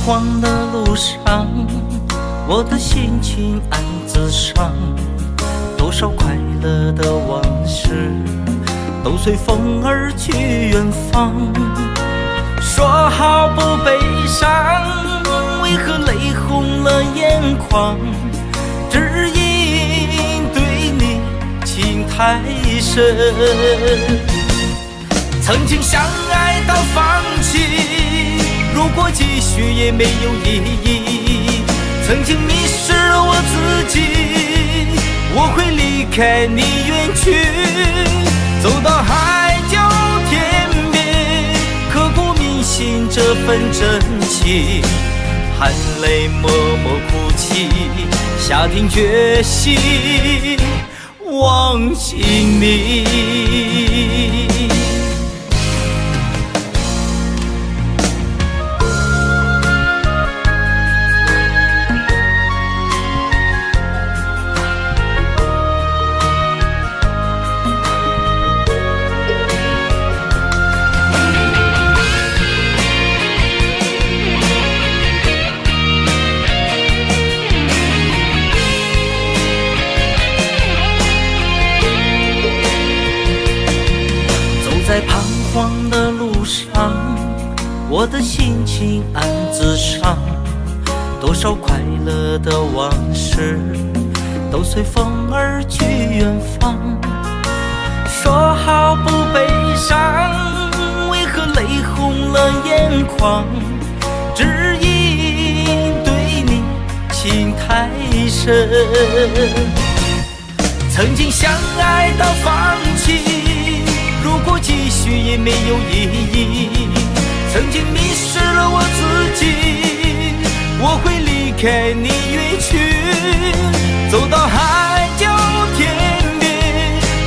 黄的路上，我的心情暗自伤。多少快乐的往事都随风而去远方。说好不悲伤，为何泪红了眼眶？只因对你情太深。曾经相爱到放弃，如果继续也没有意义。曾经迷失了我自己，我会离开你远去，走到海角天边，刻骨铭心这份真情，含泪默默哭泣，下定决心忘记你。在彷徨的路上，我的心情暗自伤。多少快乐的往事都随风而去远方。说好不悲伤，为何泪红了眼眶？只因对你情太深。曾经相爱到放弃，如果继续也没有意义。曾经迷失了我自己，我会离开你远去，走到海角天边，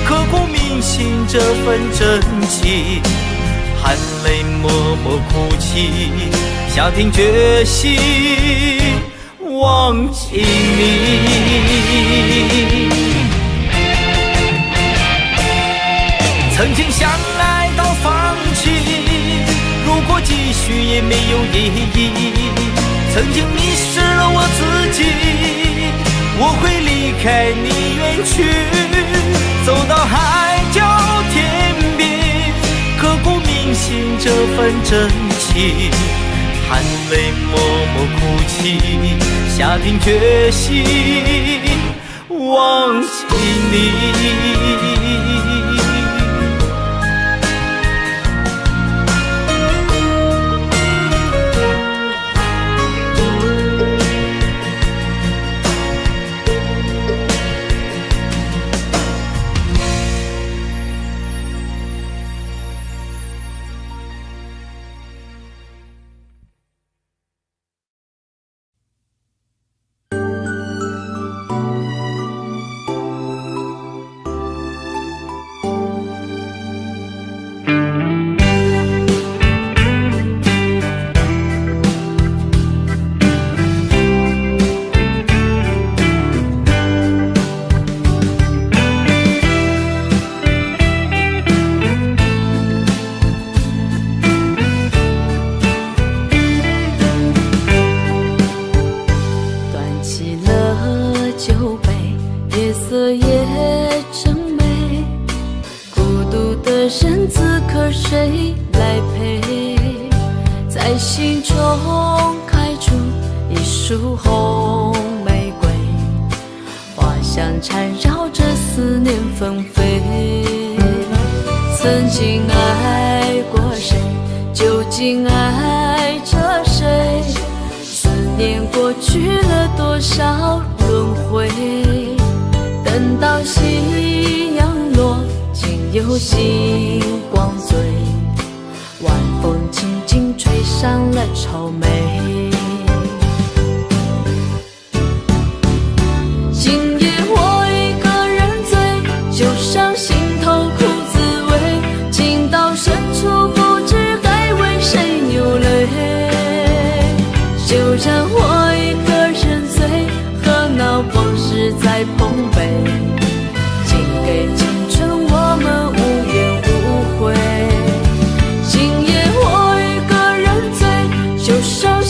刻骨铭心这份真情，含泪默默哭泣，下定决心忘记你。曾经相爱到放弃，如果继续也没有意义。曾经迷失了我自己，我会离开你远去，走到海角天边，刻骨铭心这份真情，含泪默默哭泣，下定决心忘记你。谁来陪？在心中开出一束红玫瑰，花香缠绕着思念纷飞。曾经爱过谁，究竟爱着谁？思念过去了多少轮回？等到夕阳落，竟有星光醉，晚风轻轻吹上了愁眉。今夜我一个人醉，就上心头苦滋味，情到深处不知该为谁流泪。就让我一个人醉，和那往事在碰杯，敬给青春我们无怨无悔。今夜我一个人醉，就上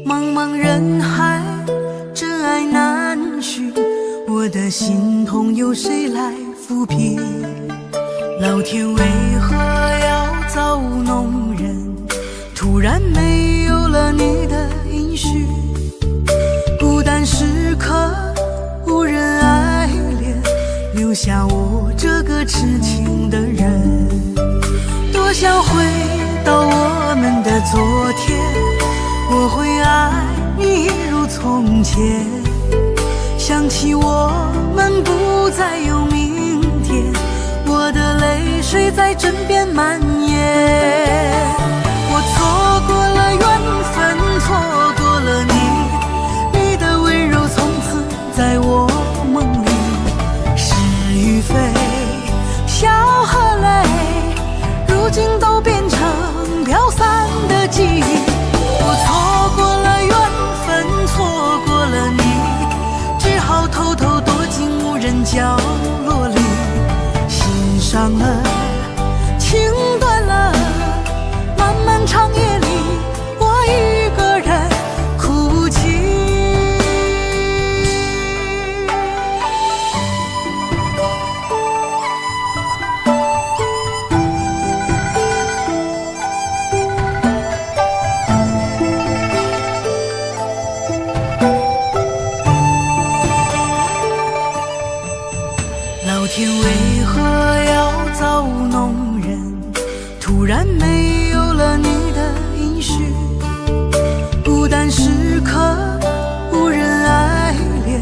茫茫人海，真爱难寻，我的心痛有谁来抚平？老天为何要造物弄人？突然没有了你的音讯，孤单时刻无人爱怜，留下我这个痴情的人。多想回到我们的昨天，我会爱你一如从前。想起我们不再有明天，我的泪水在枕边蔓延。我错过了缘分，错过了你，你的温柔从此在我梦里。是与非，笑和泪，如今都变成飘散的记忆。我错过了缘分，错过了你，只好偷偷躲进无人角落里。心伤了，情断了，漫漫长夜里，我一个人哭泣。老天为何要造物弄人？突然没有了你的音讯，孤单时刻无人爱怜，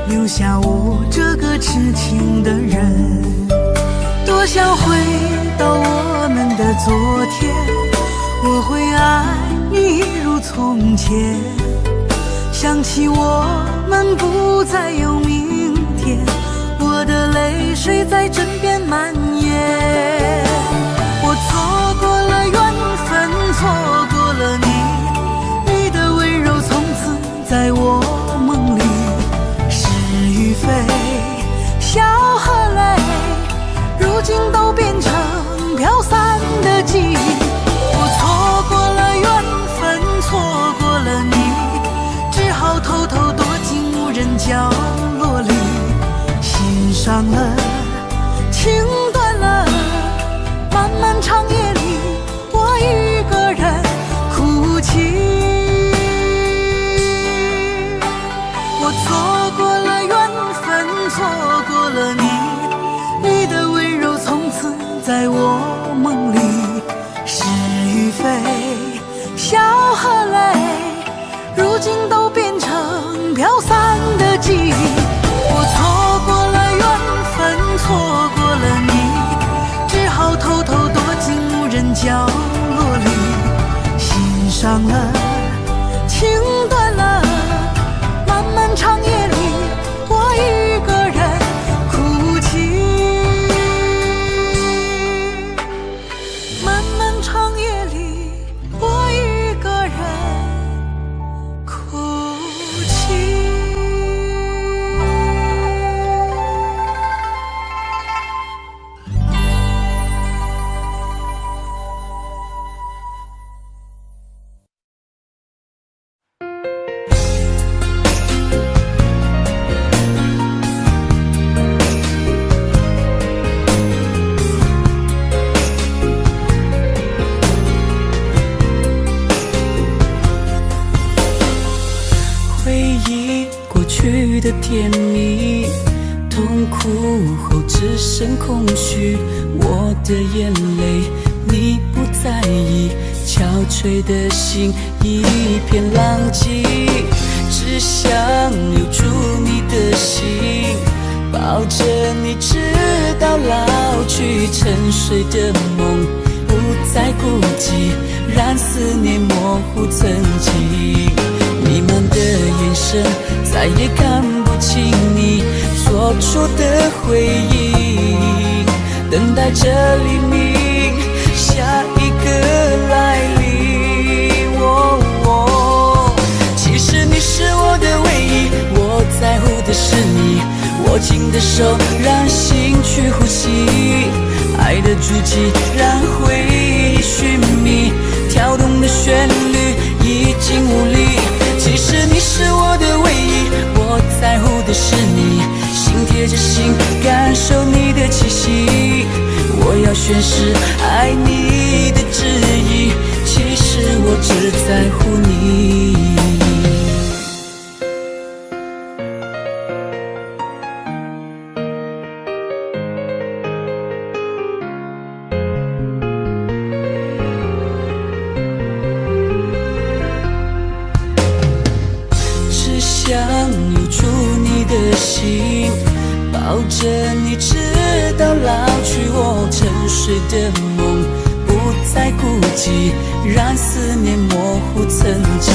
留下我这个痴情的人。多想回到我们的昨天，我会爱你一如从前。想起我们不再有明天，我的泪水在枕边蔓延。我错过了缘分，错过了你，你的温柔从此在我梦里。是与非，笑和泪，如今都变成飘散的记忆。我错过了缘分，错过了你，只好偷偷躲进无人角落里。心伤了，情断了，漫漫长夜里，我一个人哭泣。我错过了缘分，错过了你，你的温柔从此在我梦里。是与非，笑和泪，如今都变成飘散的记忆。我错过了缘分，错过了你，只好偷偷躲进无人角落里。心伤了，情断了，漫漫长夜里，我一个人哭泣。漫漫长夜里，我一个人哭泣。的甜蜜，痛苦后只剩空虚。我的眼泪你不在意，憔悴的心一片狼藉。只想留住你的心，抱着你直到老去。沉睡的梦不再孤寂，让思念模糊曾经。弥漫的眼神再也看不清你做出的回应，等待着黎明，下一个来临。其实你是我的唯一，我在乎的是你，握紧的手让心去呼吸，爱的足迹让回忆寻觅，跳动的旋律已经无力宣誓爱你的旨意，其实我只在乎你。只想留住你的心，抱着你直到老去，我沉睡的梦不再孤寂，让思念模糊曾经。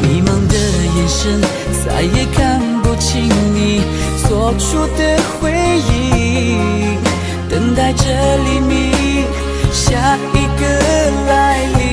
迷茫的眼神再也看不清你做出的回应，等待着黎明，下一个来临。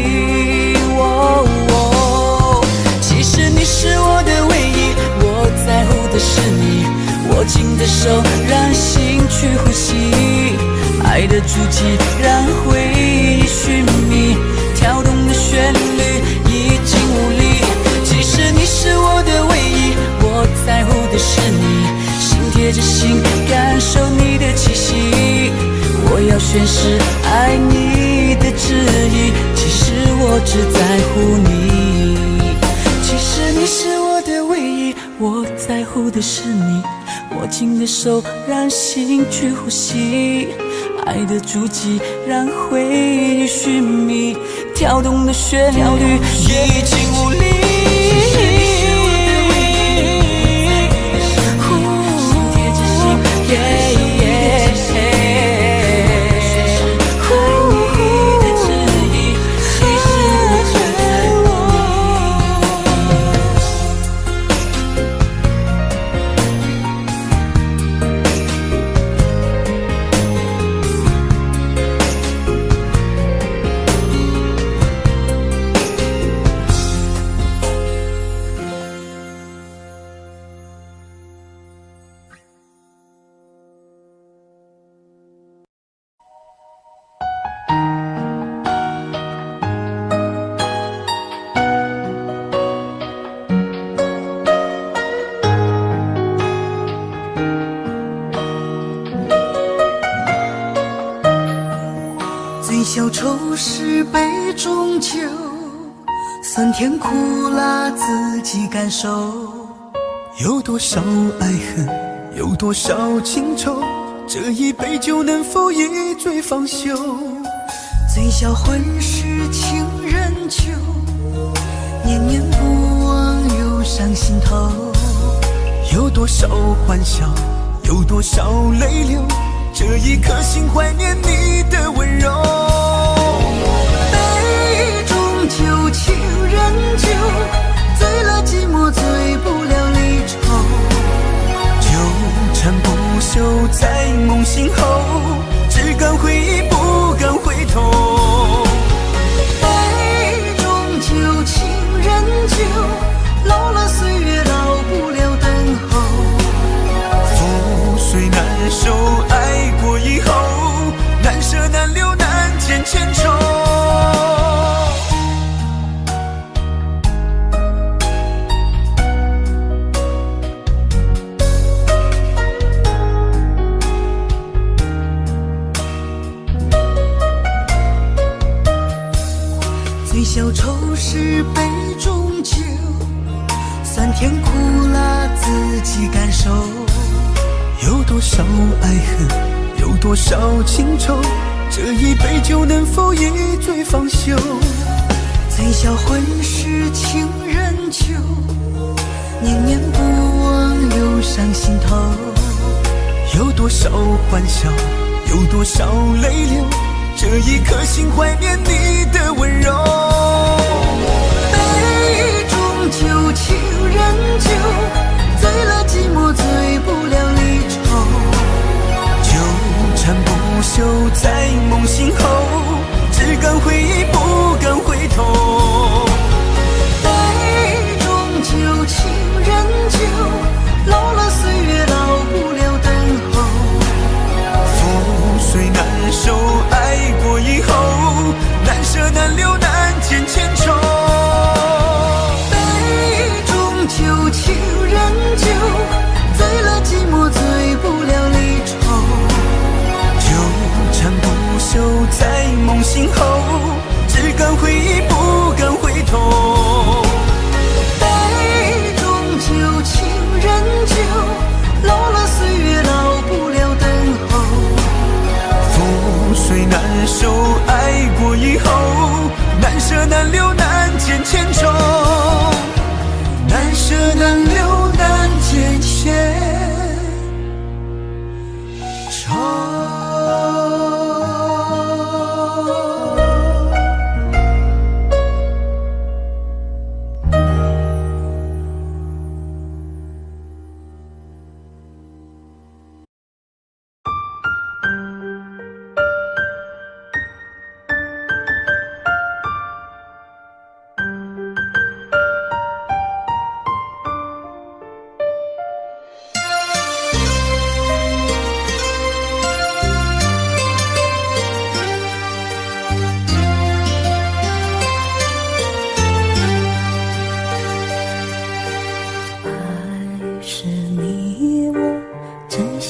其实你是我的唯一，我在乎的是你，握紧的手让心去呼吸，爱的足迹让回忆寻觅，跳动的旋律已经无力。其实你是我的唯一，我在乎的是你，心贴着心感受你的气息，我要宣誓爱你的旨意，其实我只在乎你。其实你是我的唯一，我在乎的是你，握紧的手让心去呼吸，爱的足迹让回忆寻觅，跳动的旋律已经无力。醉消愁是杯中酒，酸甜苦辣自己感受。有多少爱恨，有多少情愁，这一杯酒能否一醉方休？醉消魂是情人酒，念念不忘忧伤心头。有多少欢笑，有多少泪流，这一颗心怀念你的温柔。杯中酒，情人酒，醉了寂寞，醉不了离愁。纠缠不休在梦醒后，只敢回忆不敢回头。杯中酒，情人酒，老了岁月老不了等候。覆水难收，爱过以后，难舍难留难见千愁。醉消愁是杯中酒，酸甜苦辣自己感受。有多少爱恨，有多少情愁，这一杯酒能否一醉方休？醉消魂是情人酒，念念不忘忧伤心头。有多少欢笑，有多少泪流，这一颗心怀念你的温柔。杯中酒，情人酒，醉了寂寞，醉不了离愁。纠缠不休在梦醒后，只敢回忆不敢回头。杯中酒，情人酒，老了岁月老不了等候。覆水难收，爱过以后，难舍难留难见千愁。杯中酒，情人酒，醉了寂寞，醉不了离愁。纠缠不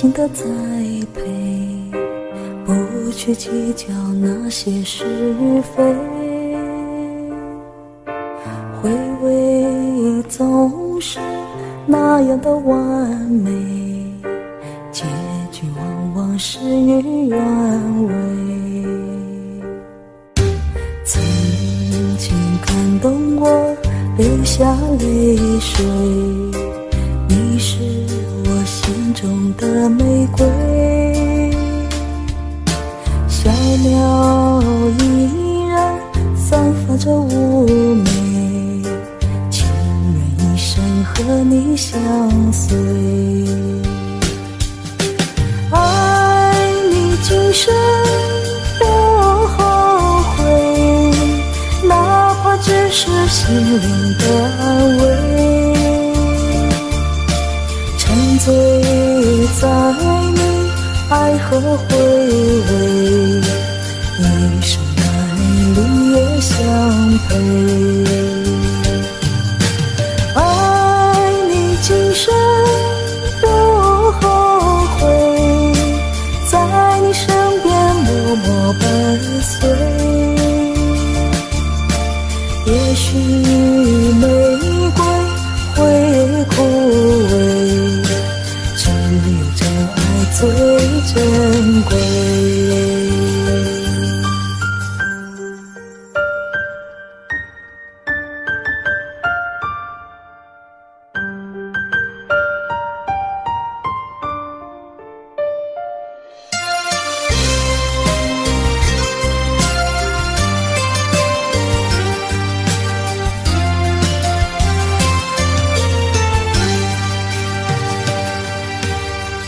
心的栽培，不去计较那些是非。回味总是那样的完美，结局往往事与愿违。曾经感动我流下泪水，你是我心中的玫瑰，小鸟依然散发着妩媚，情愿一生和你相随。爱你今生不后悔，哪怕只是心灵的安慰，沉醉在你爱和回味，一生来绿叶相陪。爱你今生不后悔，在你身边默默伴随。也许玫瑰会枯萎，只有真爱最珍贵。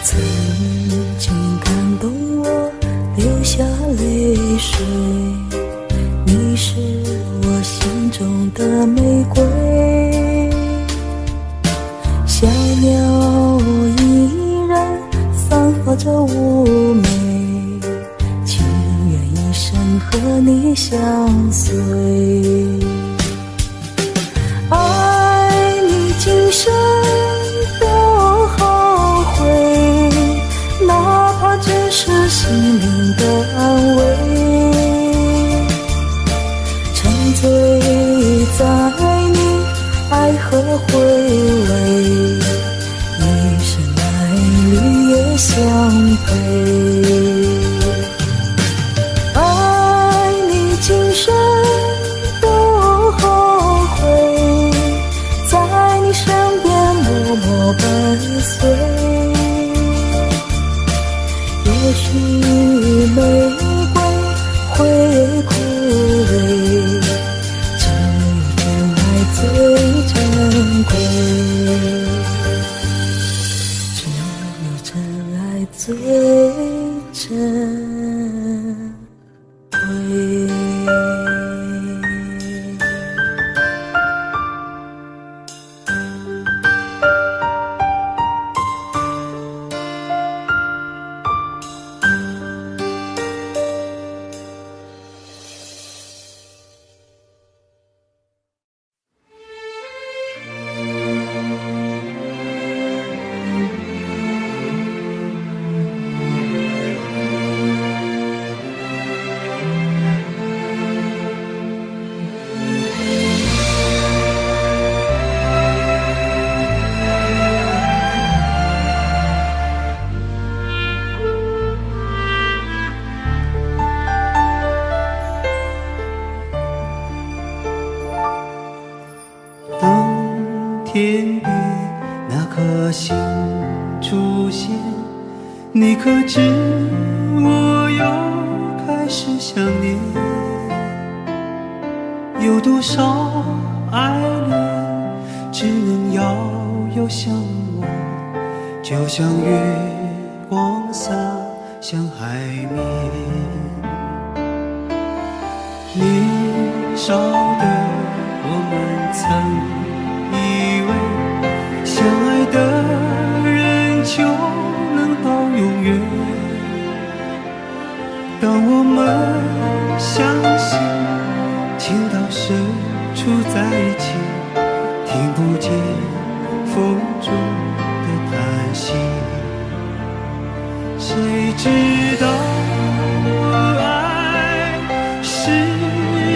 曾经感动我流下泪水，你是我心中的玫瑰，小鸟依然散发着妩媚，情愿一生和你相随。爱你今生不后悔，哪怕只是心灵的安慰，沉醉在你爱和回味，一生来绿叶相陪。爱你今生不后悔，在你身边默默伴随。也许玫瑰会枯萎，只有真爱最珍贵，只有真爱最珍贵。天边那颗星出现，你可知我又开始想念？有多少爱恋只能遥遥相望，就像月光洒向海面。年少的我们曾以为相爱的人就能到永远，当我们相信情到深处在一起，听不见风中的叹息。谁知道爱是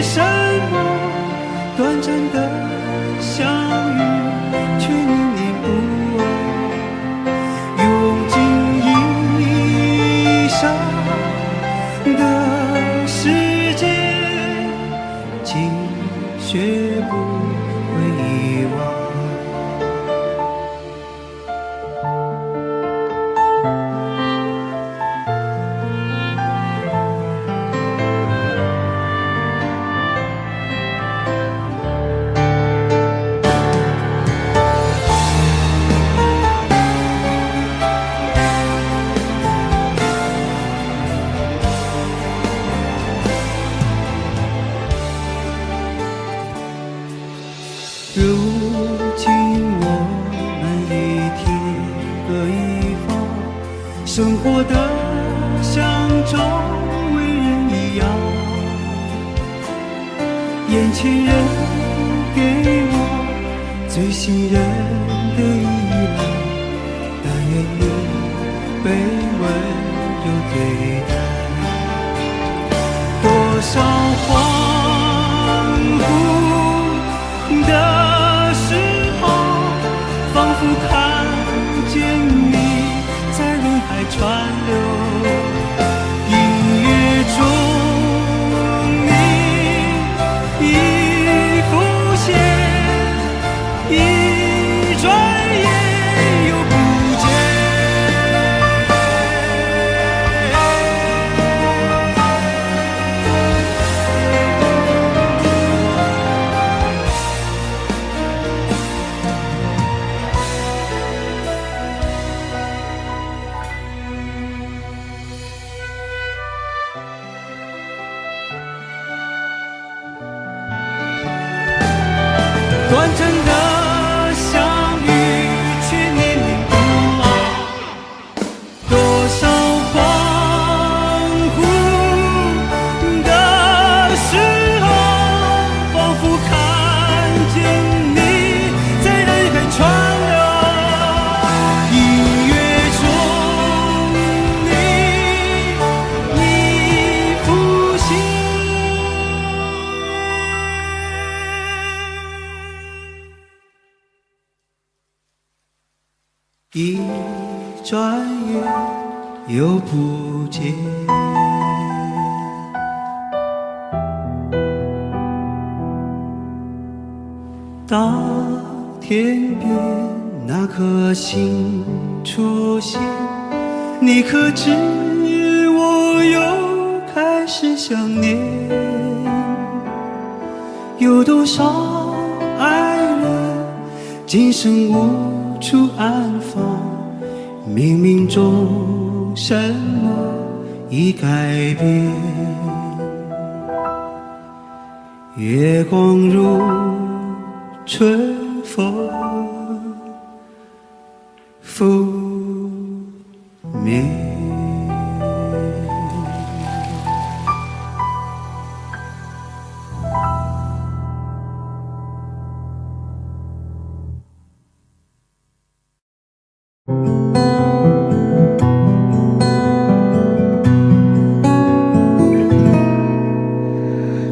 什么？短暂的相遇，却念念不忘。用尽一生的时间，竟学不会遗忘。如今我们一天各一方，生活的像周围人一样。眼前人给我最信任的依赖，但愿你被温柔对待。多少恍惚的时候，仿佛看见你在人海川流。音乐中你已浮现，一转眼又不见。短暂的相遇，却念念不忘。多少恍惚的时候，仿佛看见你在人海川流。音乐中你已浮现。一转眼又不见。大天边那颗星出现，你可知我又开始想念？有多少爱人今生无处安放，冥冥中什么已改变？月光如春风拂面。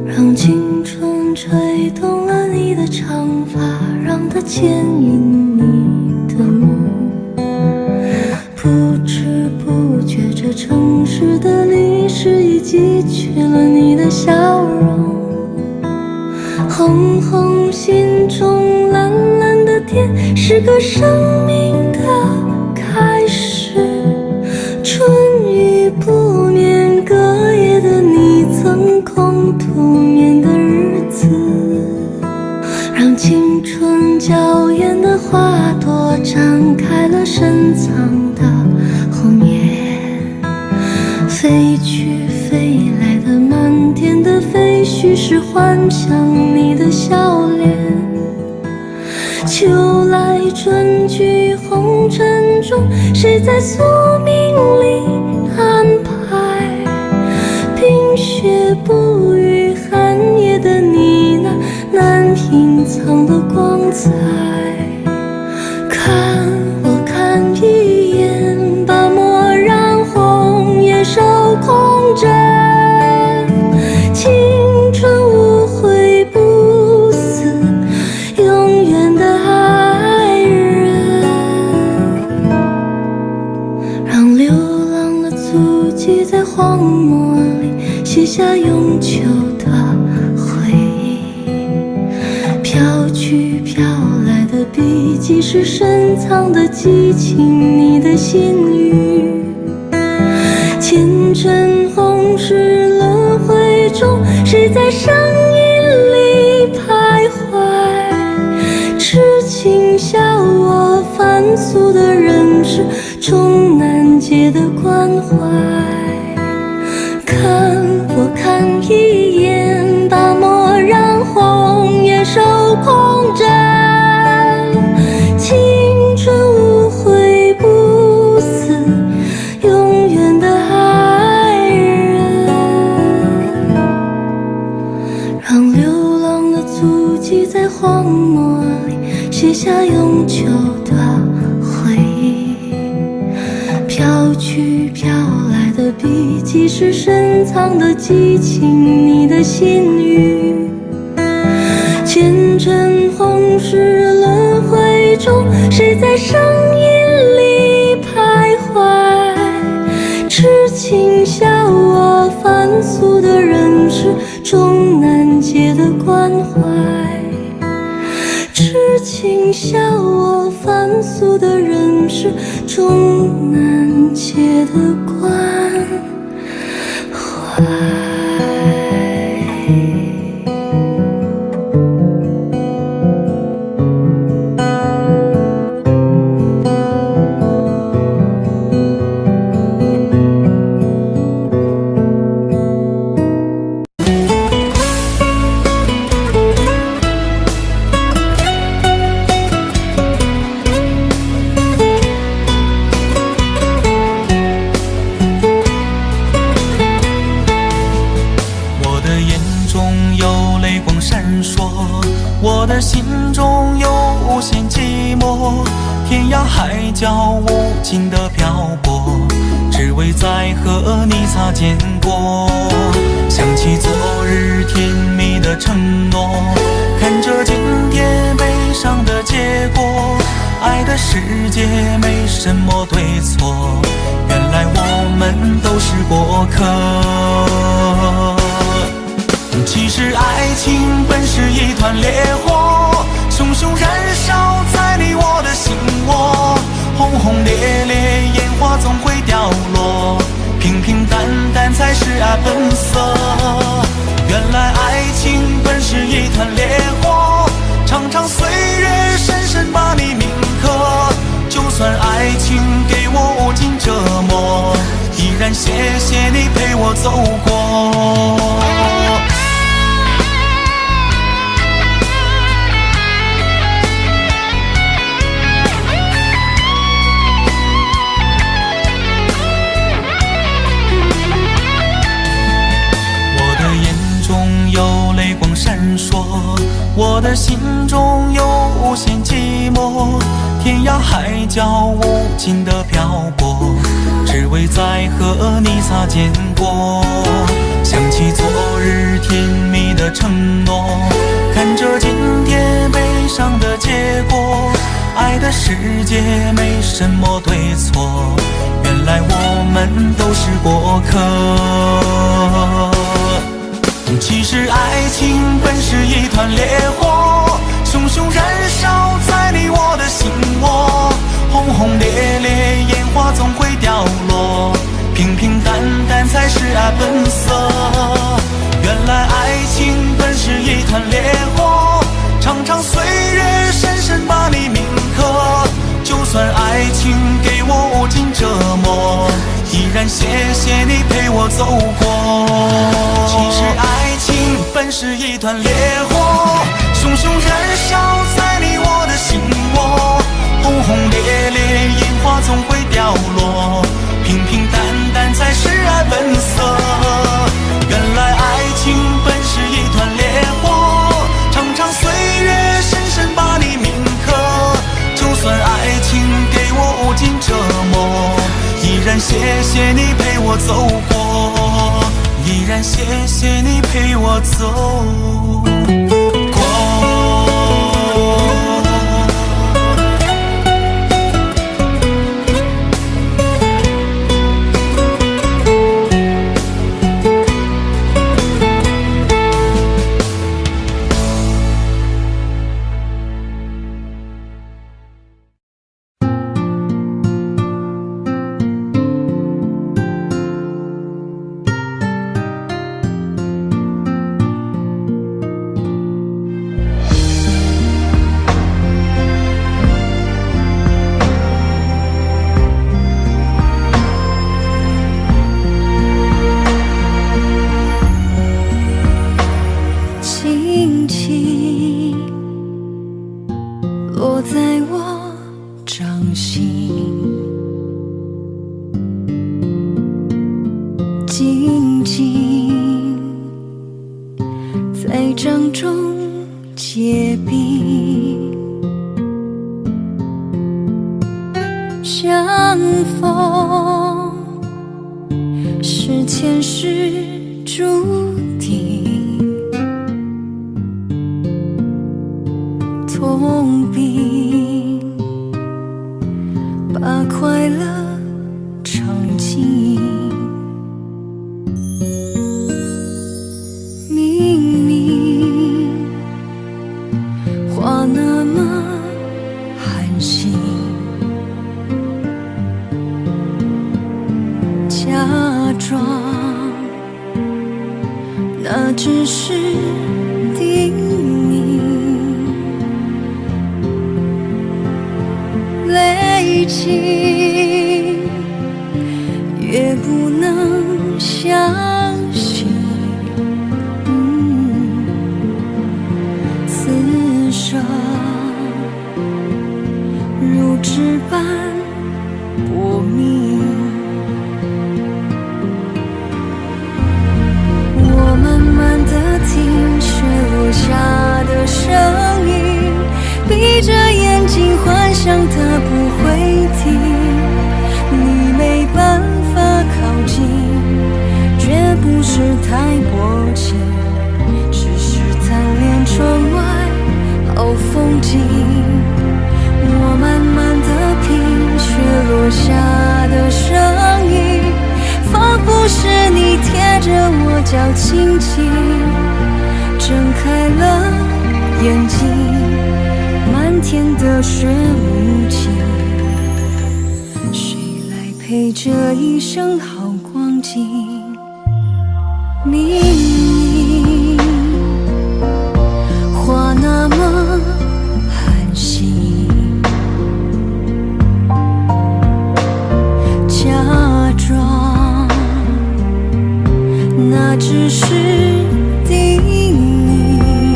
让青春吹动了你的长发，让它牵引你的梦。不知不觉，这城市的历史已记取了你的笑容。红红心中蓝蓝的天，是个生命的开始。春雨不眠，隔夜的你曾空独眠的日子，让青春娇艳的花朵展开了深藏的红颜。飞去飞来的满天的飞絮，是幻想你的笑脸。秋来春去红尘中，谁在宿命里安排？冰雪不语，寒夜的你那难隐藏的光彩。看我看一眼，把蓦然红下永久的回忆。飘去飘来的笔迹，是深藏的激情，你的心语。前尘红湿轮回中，谁在声音里徘徊？痴情笑我凡俗的人世，终难解的关怀。看我看一眼，把蓦然红颜手空枕。青春无悔不死，永远的爱人。让流浪的足迹在荒漠里写下永久的回忆。飘去飘来的笔迹，是深藏的激情，你的心语。前尘红湿轮回中，谁在声音里徘徊？痴情笑我凡俗的人世，终难解的关怀。痴情笑我凡俗的人世，终难解的关怀。我的心中有无限寂寞，天涯海角无尽的漂泊，只为再和你擦肩过。想起昨日甜蜜的承诺，看着今天悲伤的结果。爱的世界没什么对错，原来我们都是过客。其实爱情本是一团烈火，熊熊燃烧在你我的心窝。轰轰烈烈，烟花总会掉落，平平淡淡才是本色。原来爱情本是一团烈火，长长岁月深深把你铭刻。就算爱情给我无尽折磨，依然谢谢你陪我走过。有泪光闪烁，我的心中有无限寂寞，天涯海角无尽的漂泊，只为再和你擦肩过。想起昨日甜蜜的承诺，看着今天悲伤的结果。爱的世界没什么对错，原来我们都是过客。其实爱情本是一团烈火，熊熊燃烧在你我的心窝。轰轰烈烈，烟花总会掉落，平平淡淡才是本色。原来爱情本是一团烈火，长长岁月深深把你铭刻。就算爱情给我无尽折磨，依然谢谢你陪我走过。其实爱情本是一团烈火，熊熊燃烧在你我的心窝。轰轰烈烈，烟花总会掉落，平平淡淡才是本色。原来爱情本是一团烈火，长长岁月深深把你铭刻。就算爱情给我无尽折磨，依然谢谢你陪我走过，依然谢谢你陪我走过。郑重结冰，相逢是前世注定，痛并把快乐尝尽。明明话那么寒心，假装那只是叮咛，累积越不能相信，此生如纸般薄命。我慢慢地听雪落下的声音，闭着眼睛幻想它不会停，你没办法靠近，绝不是太薄情，只是贪恋窗外好风景。我慢慢地听雪落下的声音，仿佛是你贴着我脚轻轻睁开了眼睛，漫天的雪无情，谁来陪这一生好光景？明明话那么寒心，假装那只是叮咛，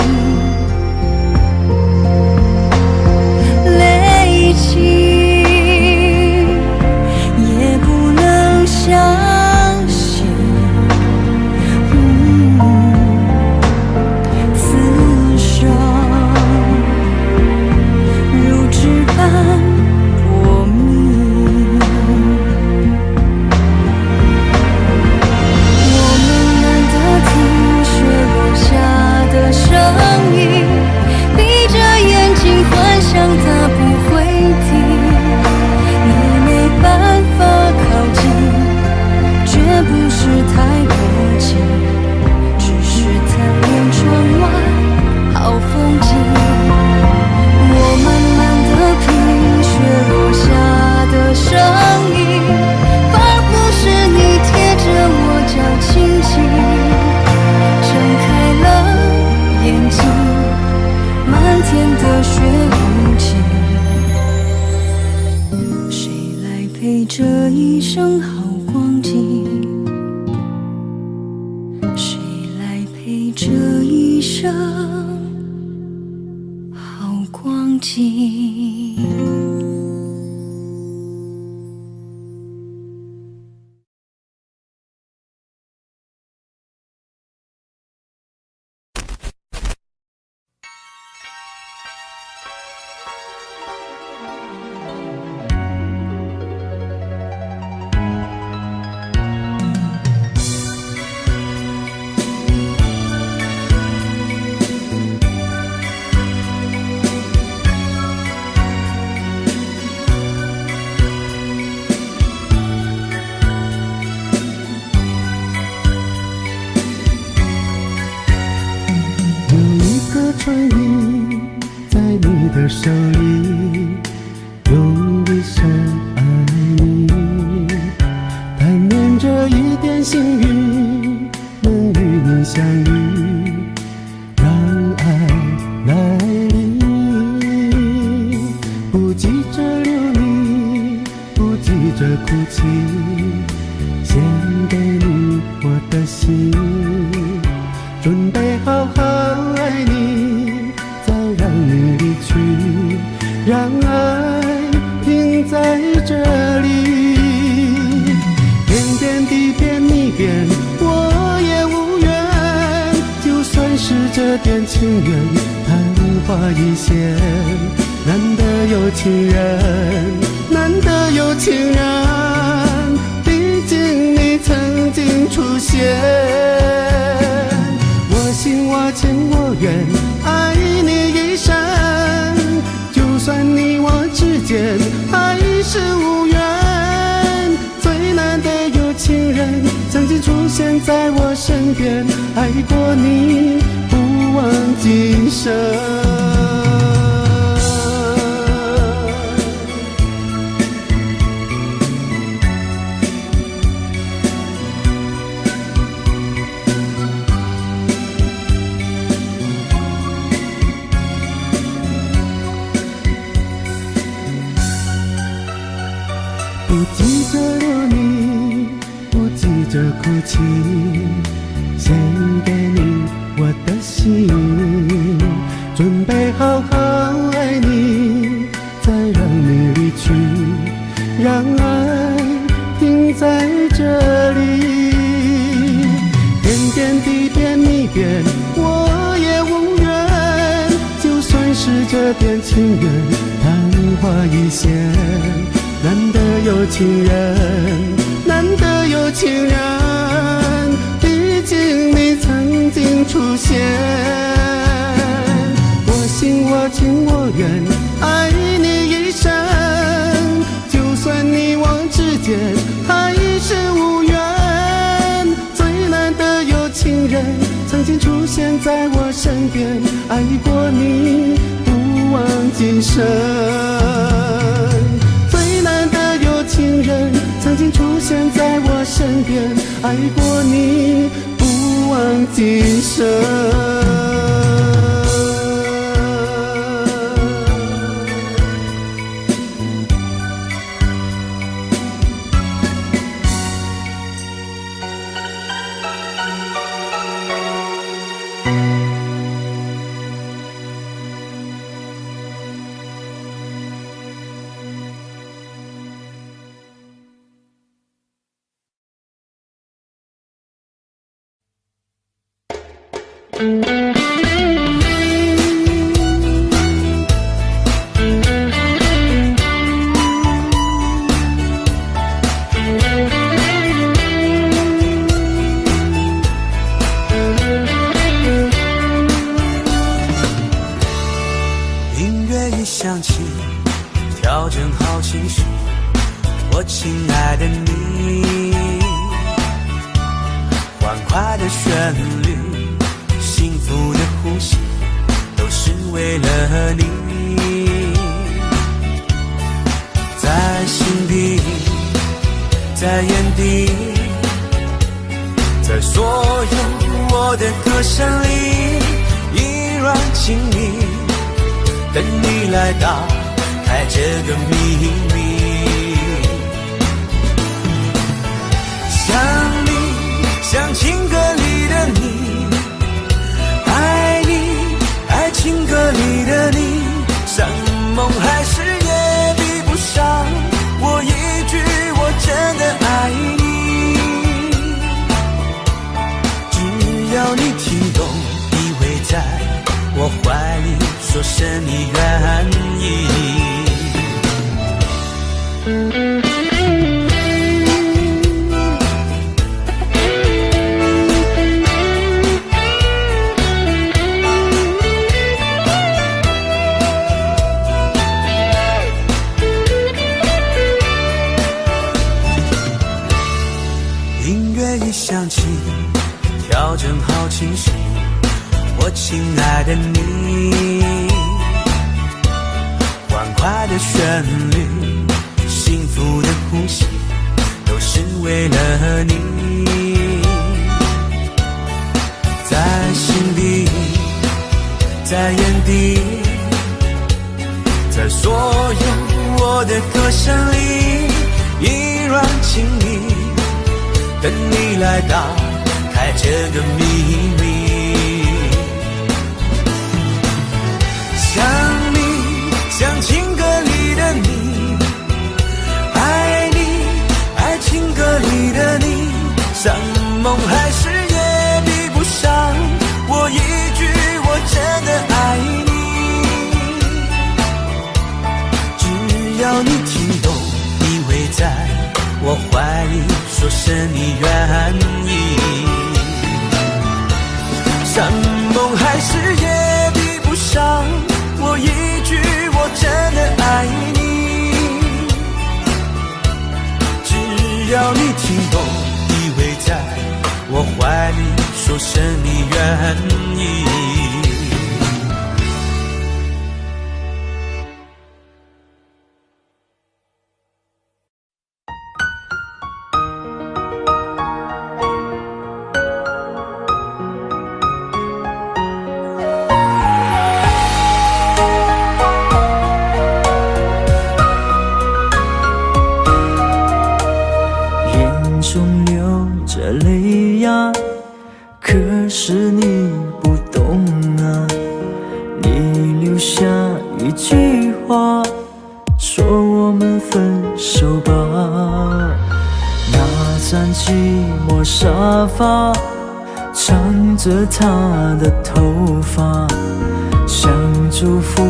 累积也不能相信，此生如纸般薄命。我慢慢地听雪落下的声音，闭着眼睛幻想它不会停，你没办法靠近，绝不是太薄情，只是贪恋窗外好风景。我慢慢地听雪落下的声音，仿佛是你贴着我脚轻轻睁开了眼睛，漫天的雪无情，谁来陪这一生好光景？谁来陪这一生好光景？传你在你的手里，用一生爱你，但愿这一点幸运能与你相遇，让爱来临，不急着流离，不急着哭泣，献给你我的心，准备好好爱你，再让你离去，让爱停在这里。点点滴点你变，我也无缘，就算是这这点情缘昙花一现，难得有情人，难得有情人，毕竟你曾经出现。我心我情我愿，爱你一生，就算你我之间还是无缘。最难得有情人曾经出现在我身边，爱过你不忘今生。不急着落你，不急着哭泣，献给你我的心，准备好好爱你，再让你离去，让爱停在这里。点点滴点你变，我也无怨，就算是这点情缘昙花一现。难得有情人，难得有情人，毕竟你曾经出现。我心我情我愿，爱你一生，就算你我之间还是无缘。最难得有情人曾经出现在我身边，爱过你不忘今生。情人曾经出现在我身边，爱过你不忘今生。音乐一响起，调整好情绪，我亲爱的你，欢快的旋律，幸福的呼吸，都是为了你。在心底，在眼底，在所有我的歌声里，依然亲密，等你来打开这个秘密。想你，像情歌里的你，爱你，爱情歌里的你，像梦还是也比不上我一句我真的爱你。只要你听懂，依偎在我怀里，说声你愿意。音乐一响起，调整好情绪，我亲爱的你，欢快的旋律，幸福的呼吸，都是为了你。在心底，在眼底，在所有我的歌声里，依然亲密，等你来打开这个秘密。想你，像情歌里的你，爱你，爱情歌里的你，像梦还是也比不上我一句要你听懂，依偎在我怀里，说声你愿意。山盟海誓也比不上我一句我真的爱你。只要你听懂，依偎在我怀里，说声你愿意。眼中流着泪呀，可是你不懂啊。你留下一句话，说我们分手吧。那张寂寞沙发，藏着她的头发，想祝福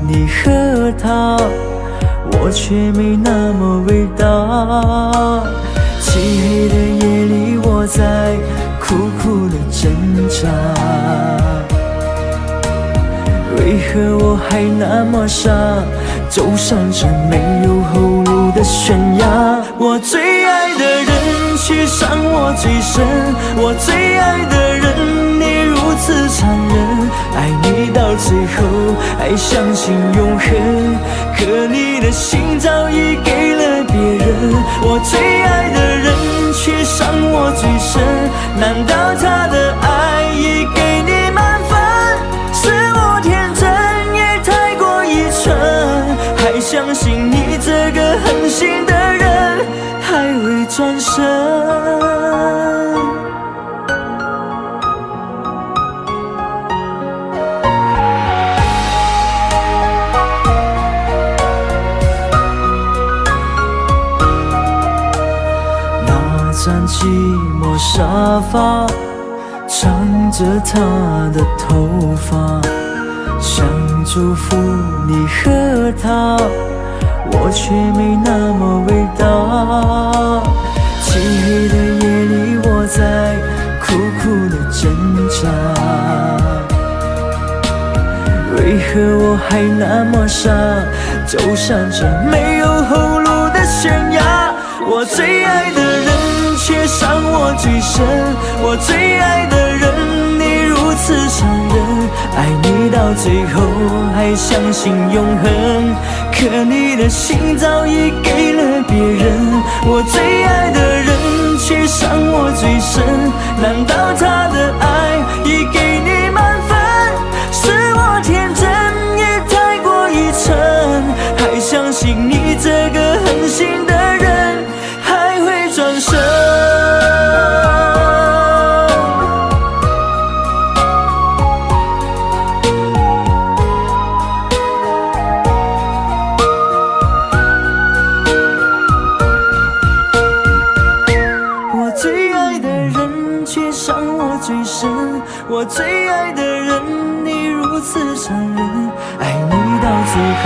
你和她，我却没那么伟大。漆黑的夜里，我在苦苦的挣扎，为何我还那么傻，走上这没有后路的悬崖？我最爱的人却伤我最深，我最爱的人你如此残忍，爱你到最后还相信永恒，可你的心早已给了别人。我最爱的人却伤我最深，难道他的爱已给你满分？是我天真也太过愚蠢，还相信你这个狠心的人还会转身。那张寂寞沙发，藏着她的头发，想祝福你和她，我却没那么伟大。漆黑的夜里，我在苦苦的挣扎，为何我还那么傻，走上这没有后路的悬崖？我最爱的人却伤我最深，我最爱的人你如此残忍，爱你到最后还相信永恒，可你的心早已给了别人。我最爱的人却伤我最深，难道他的爱已给你满分？是我天真也太过愚蠢，还相信你这个狠心的人还会转身。我最爱的人却伤我最深，我最爱的人你如此残忍，爱你到最后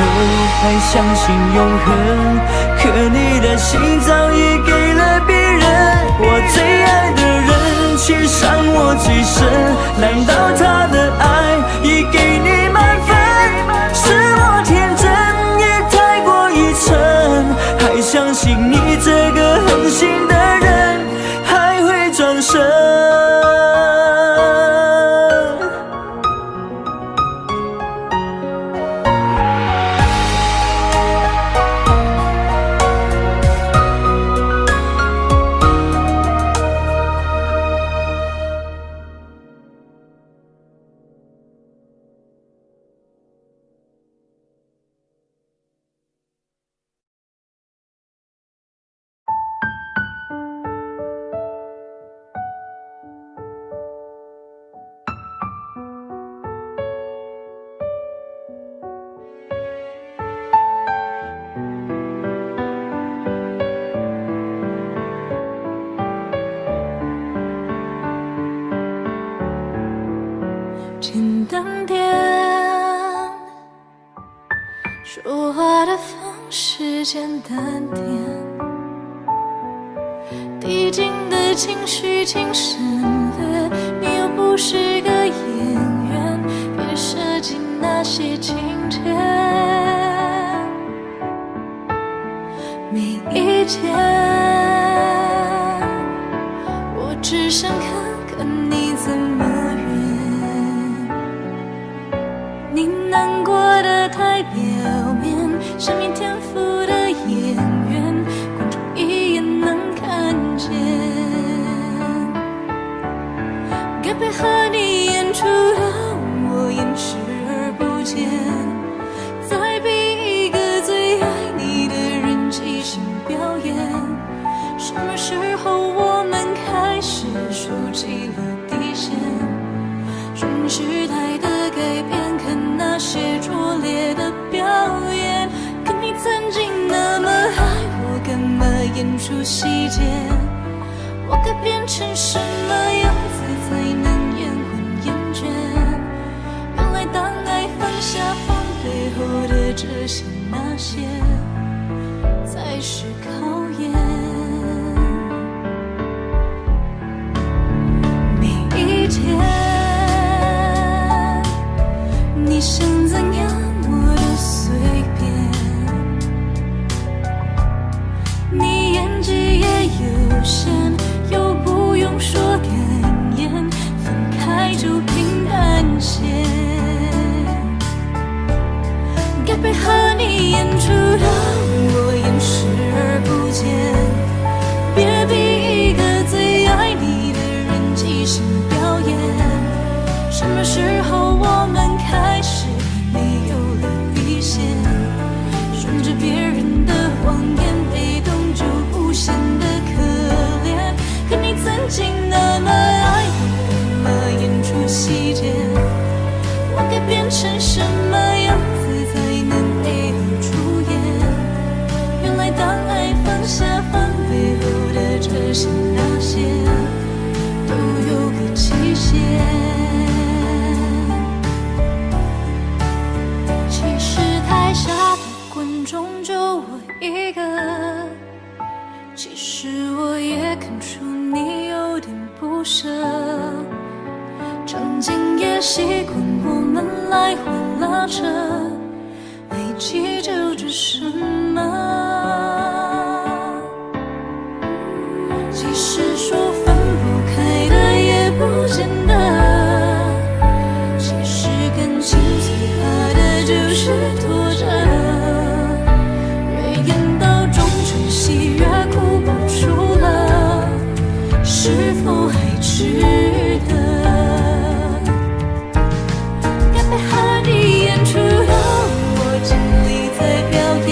还相信永恒，可你的心早已给了别人。我最爱的人却伤我最深，难道他的爱已给你满分？是我天真也太过愚蠢，还相信你这个狠心的人还会转身。是简单点，递进的情绪请省略，你又不是个演员，别设计那些情节。每一天，我只想看看你怎么圆。你难过的太表面，像没天赋的演员，观众一眼能看见。该配合你演出的，我演视而不见。再比一个最爱你的人即兴表演。什么时候我们开始竖起了底线？顺应时代的改变，看那些拙劣的表演。可你曾经那么爱我，干嘛演出细节？我该变成什么样子才能延缓厌倦？原来当爱放下放背后的这些那些，才是考验。每一天，你想怎样我都随便。你演技也有限，又不用说感言，分开就平淡些。该配合你演出的，我演视而不见。别逼一个最爱你的人即兴表演。什么时候我们开始没有了底线？顺着别人的谎言，被动就不显得可怜。可你曾经那么爱我，干嘛演出细节？我该变成什么样子才能配合出演？原来当爱放下放背后的这些那些，都有个期限。其实台下的观众就我一个，其实我也看出你有点不舍。场景也习惯我们来回拉扯，没记住这什么。其实说分不开的也不见得，其实感情最怕的就是拖着，越演到中场戏越哭不出了，是否还值得？该配合你演出的，我尽力在表演。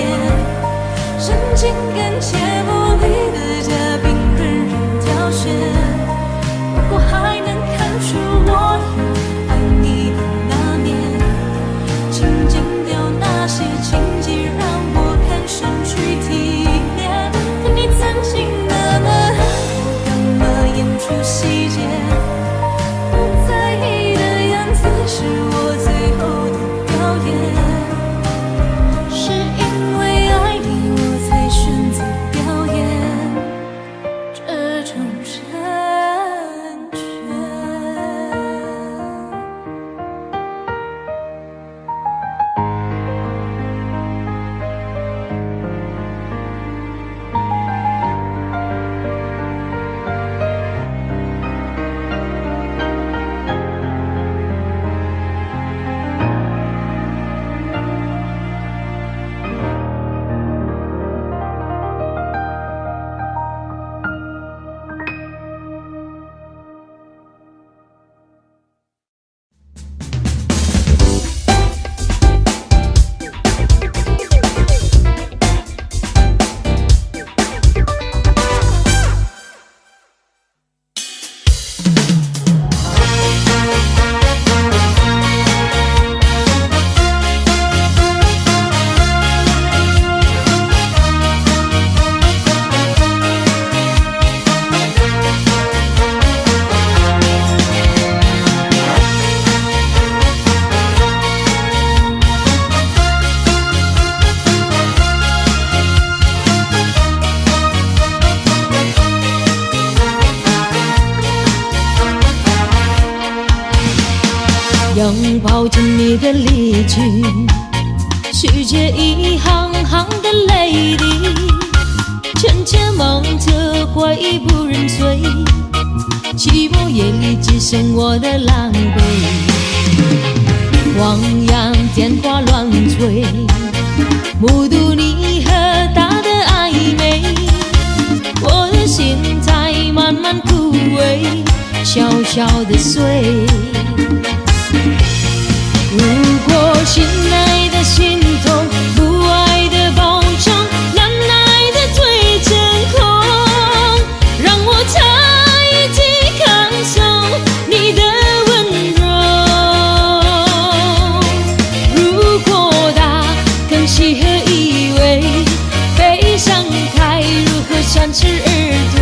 能抱紧你的离去，世界一行行的泪滴，沉沉梦着回忆不忍睡，寂寞夜里只剩我的狼狈。汪洋电话乱吹，目睹你和他的暧昧，我的心在慢慢枯萎，小小的碎。如果信赖的心痛，不爱的保证，难耐的最真空，让我在一起感受你的温柔。如果他更适合依偎，悲伤该如何三十而退？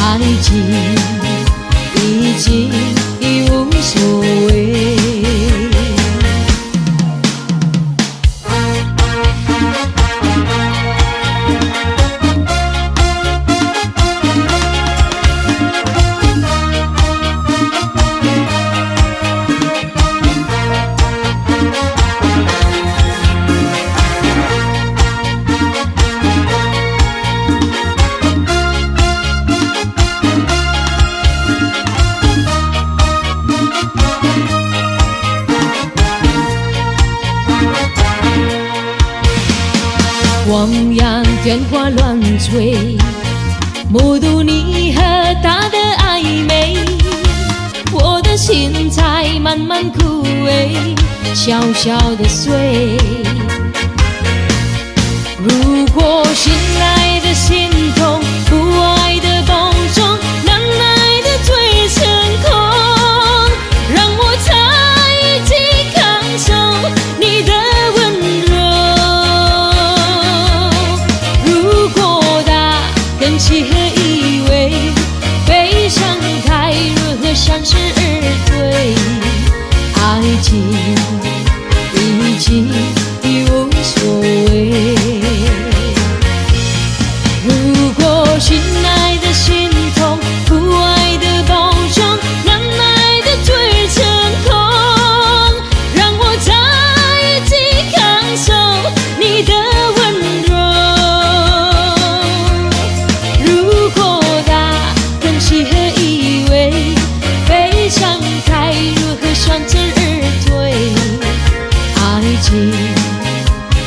爱情已经已无所谓。汪洋电话乱吹，目睹你和他的暧昧，我的心在慢慢枯萎，小小的碎。如果信赖的心痛，不爱的保重，难耐的最成空，让我在一起感受你的温柔。如果他更适合依偎，悲伤该如何三十而退？爱情已经已无所谓。如果信赖的心痛，不爱的保重，难耐的最成空，让我在一起感受你的温柔。如果他更适合依偎，悲伤该如何三十而退？爱情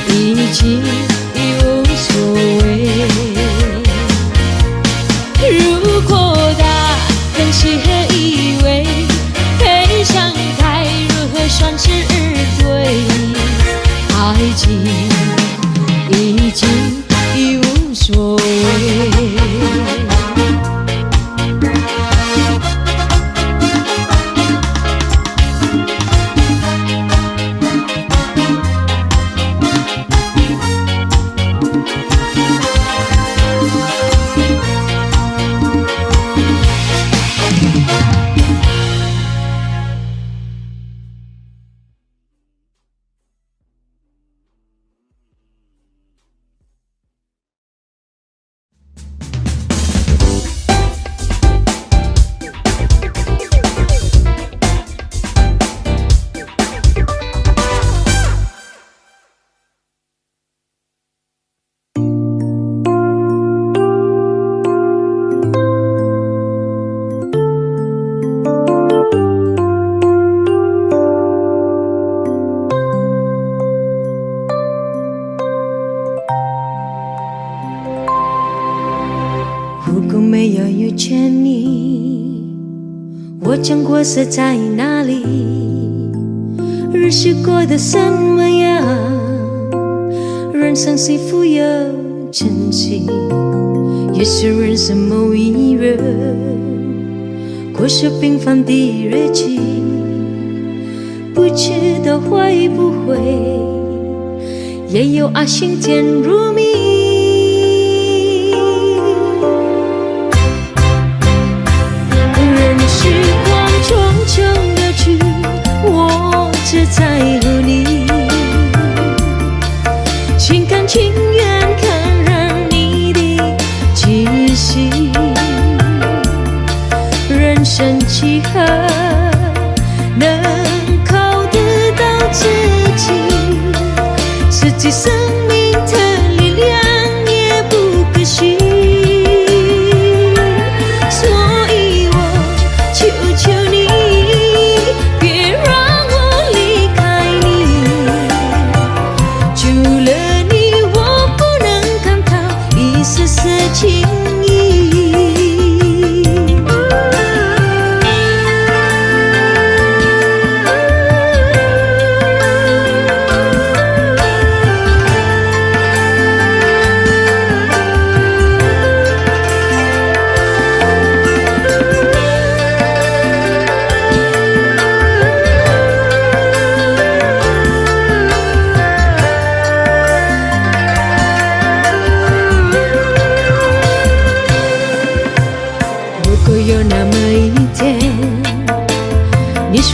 已经已无所谓。如果他更适合依偎，悲伤该如何三十而退？爱情已经已无所谓。如果没有遇见你，我将活塞在哪里？日子过得怎么样？人生是否有珍惜？也许人生某一日，过着平凡的日子，不知道会不会也有爱情甜如蜜。时光匆匆而去，我只在乎你，心甘情愿感染你的气息。人生几何能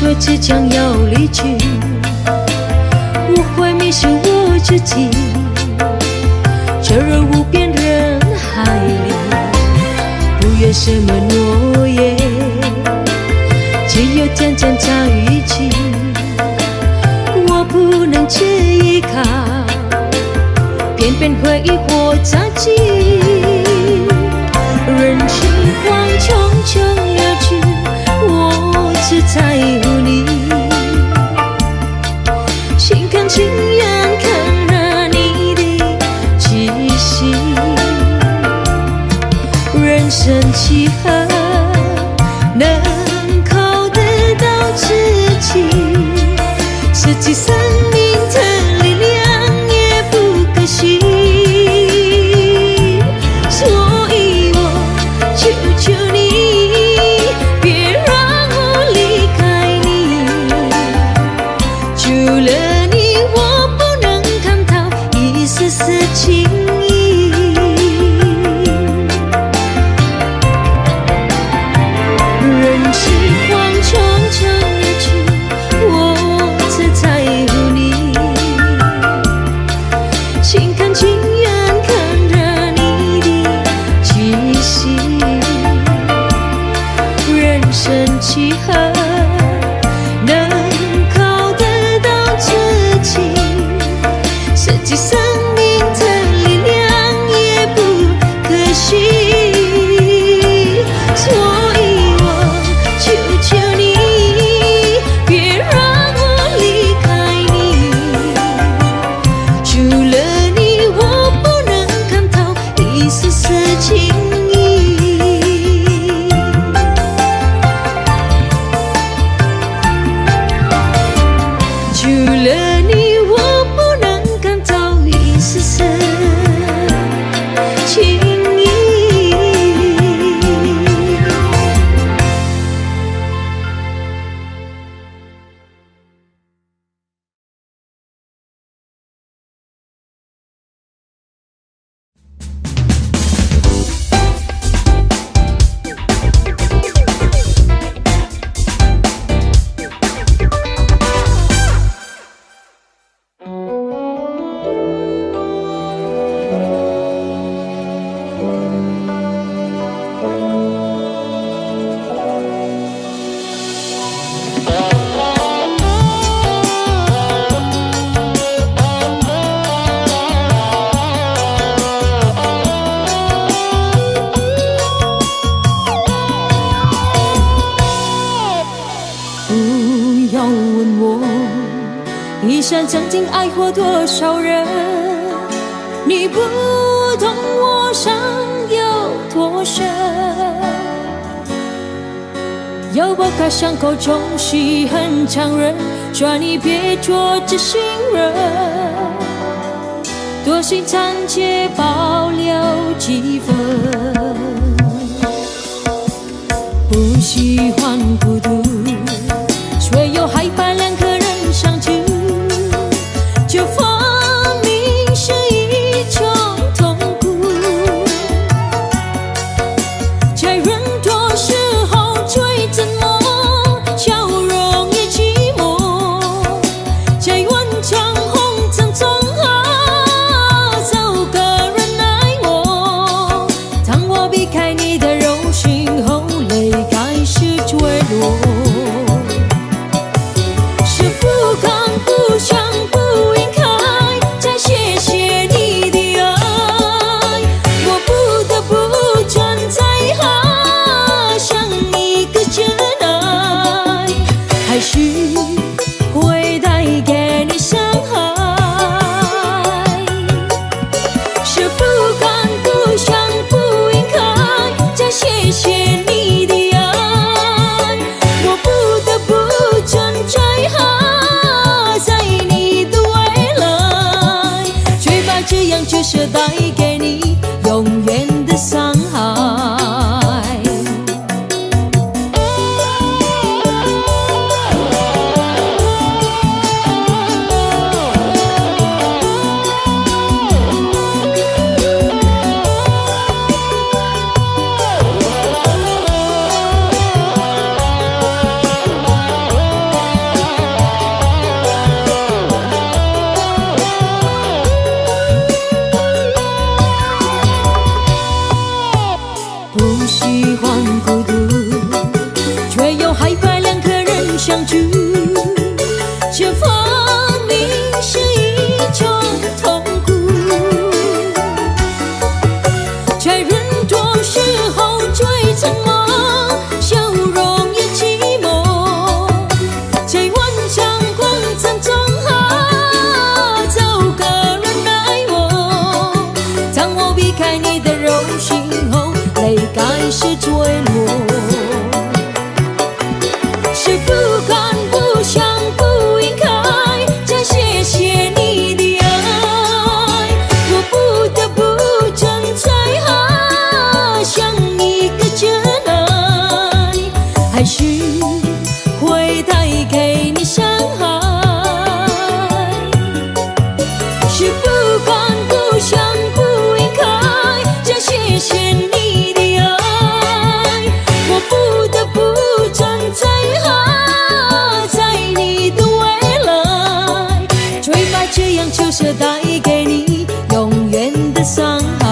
说即将要离去，我会迷失我自己，坠入无边人海里，不愿什么诺言，只有渐渐在一起。我不能只依靠，偏偏回忆或杂技，人情光匆匆流去，我只在乎你，心甘情愿看着你的气息。人生几何能靠得到自己，实际生命的力量也不可惜，所以我求求你，别让我离开你，除了你我不能看到一丝丝情意。人情光匆匆流去，我只在乎你，心甘情愿看着你的气息。人生几何能靠得到自己，实际生命的力量也不可惜，所以我求求你，别让我离开你，除了你我不能看到一丝丝情意。除了你我不能看到一丝丝情意。不要问我一生曾经爱过多少人，你不懂我伤有多深，要剥开伤口总是很残忍，劝你别做知心人，多心暂且保留几分，不喜欢孤独，却又害怕两个人相处，这分明是一种痛苦。在人多时候最折磨，笑容也寂寞，在万丈红尘中找个人爱我。当我避开你的柔情后，泪开始坠落。就是带给你永远的伤害。开你的柔情后，泪开始坠落。是不敢不想不应该再谢谢你的爱，我不得不站在海向你个真爱，还是会带给你伤害。是不敢不想不应该再谢谢你的爱，我不得不站在海，在你的未来，却把这样旧舍带给你永远的伤害。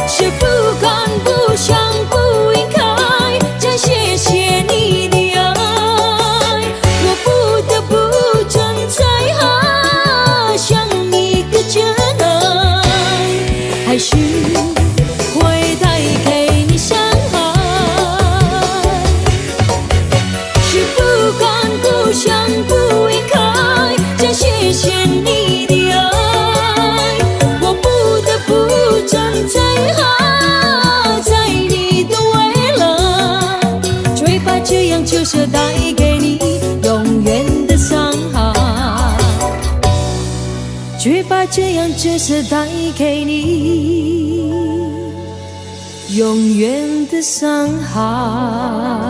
是不敢不想不应该再谢谢你的爱，我不得不站在海向你个真爱，还是会带给你伤害。是不敢不想不应该再谢谢你的爱，我不得不站在海，在你的未来，却把这样旧舍带给你永远的伤害，却把这样旧舍带给你永远的伤害。